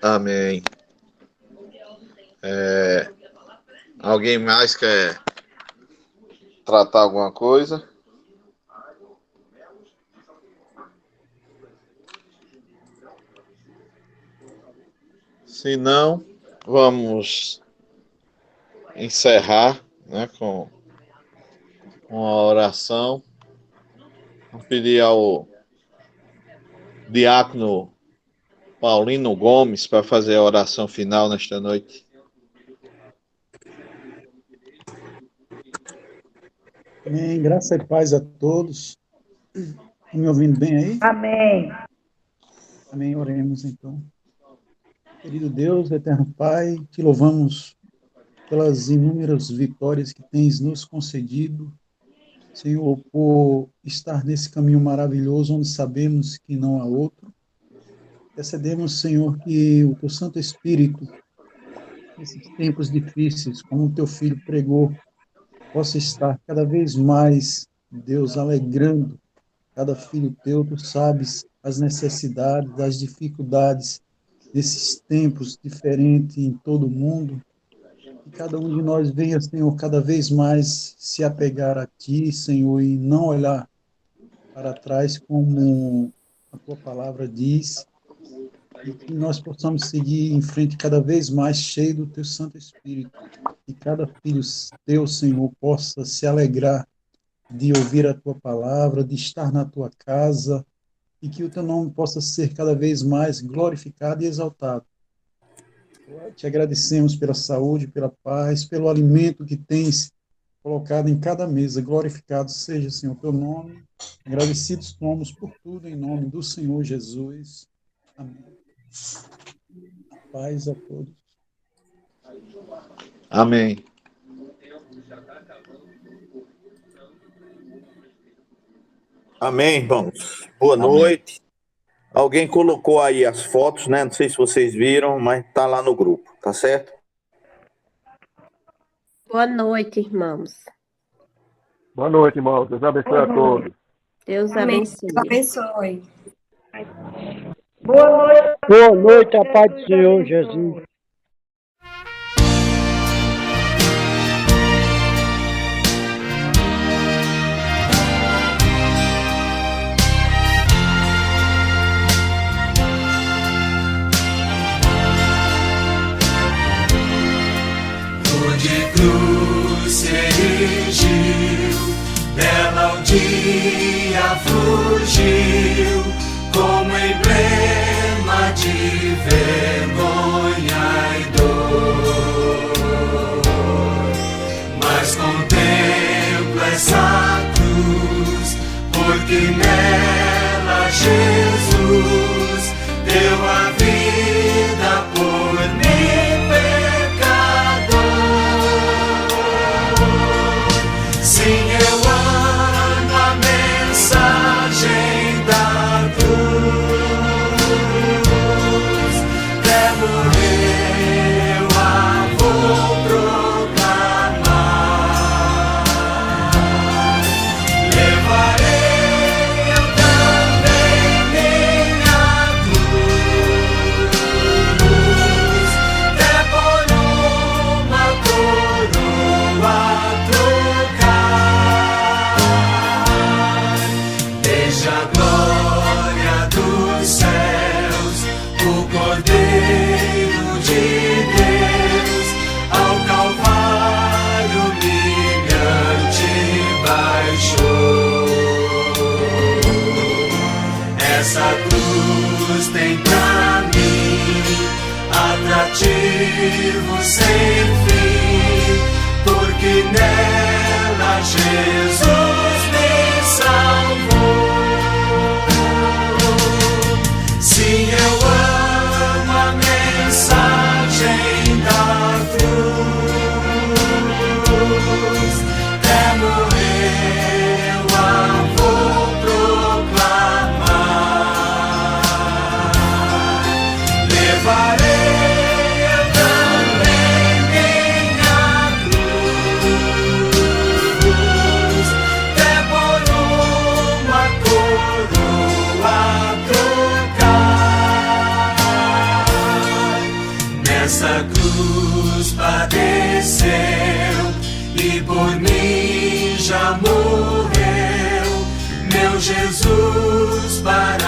[SPEAKER 2] Amém. Alguém mais quer tratar alguma coisa? Se não, vamos encerrar, né, com uma oração. Vou pedir ao diácono Paulino Gomes para fazer a oração final nesta noite.
[SPEAKER 8] Amém. Graça e paz a todos. Estão me ouvindo bem aí?
[SPEAKER 3] Amém.
[SPEAKER 8] Amém. Oremos então. Querido Deus, eterno Pai, te louvamos pelas inúmeras vitórias que tens nos concedido, Senhor, por estar nesse caminho maravilhoso onde sabemos que não há outro. Intercedemos, Senhor, que o teu Santo Espírito, nesses tempos difíceis, como o teu filho pregou, possa estar cada vez mais, Deus, alegrando cada filho teu. Tu sabes as necessidades, as dificuldades desses tempos diferentes em todo o mundo. Que cada um de nós venha, Senhor, cada vez mais se apegar a Ti, Senhor, e não olhar para trás como a Tua palavra diz, e que nós possamos seguir em frente cada vez mais cheio do Teu Santo Espírito, e cada filho Teu, Senhor, possa se alegrar de ouvir a Tua palavra, de estar na Tua casa, e que o Teu nome possa ser cada vez mais glorificado e exaltado. Te agradecemos pela saúde, pela paz, pelo alimento que tens colocado em cada mesa. Glorificado seja, Senhor, teu nome. Agradecidos somos por tudo, em nome do Senhor Jesus. Amém. Paz a todos.
[SPEAKER 2] Amém.
[SPEAKER 6] Amém, irmãos. Boa noite. Alguém colocou aí as fotos, né? Não sei se vocês viram, mas tá lá no grupo, tá certo?
[SPEAKER 9] Boa noite, irmãos.
[SPEAKER 5] Boa noite, irmãos. Deus abençoe a todos.
[SPEAKER 9] Deus
[SPEAKER 10] Amém.
[SPEAKER 9] abençoe.
[SPEAKER 10] Deus abençoe.
[SPEAKER 3] Boa noite.
[SPEAKER 11] Boa noite, a paz do Senhor Jesus.
[SPEAKER 1] De cruz se erigiu, dela o dia fugiu, como emblema de vergonha e dor. Mas contemplo essa cruz, porque nela Jesus deu a vida por mim. Sim, eu amo a mensagem da cruz. Levo eu a vou proclamar. Levarei eu também minha cruz, até por uma coroa desde a glória dos céus, o Cordeiro de Deus, ao Calvário humilhante baixou. Essa cruz tem pra mim atrativo sem fim, porque nela Jesus me salvou. Sim, eu amo a nessa cruz padeceu e por mim já morreu, meu Jesus para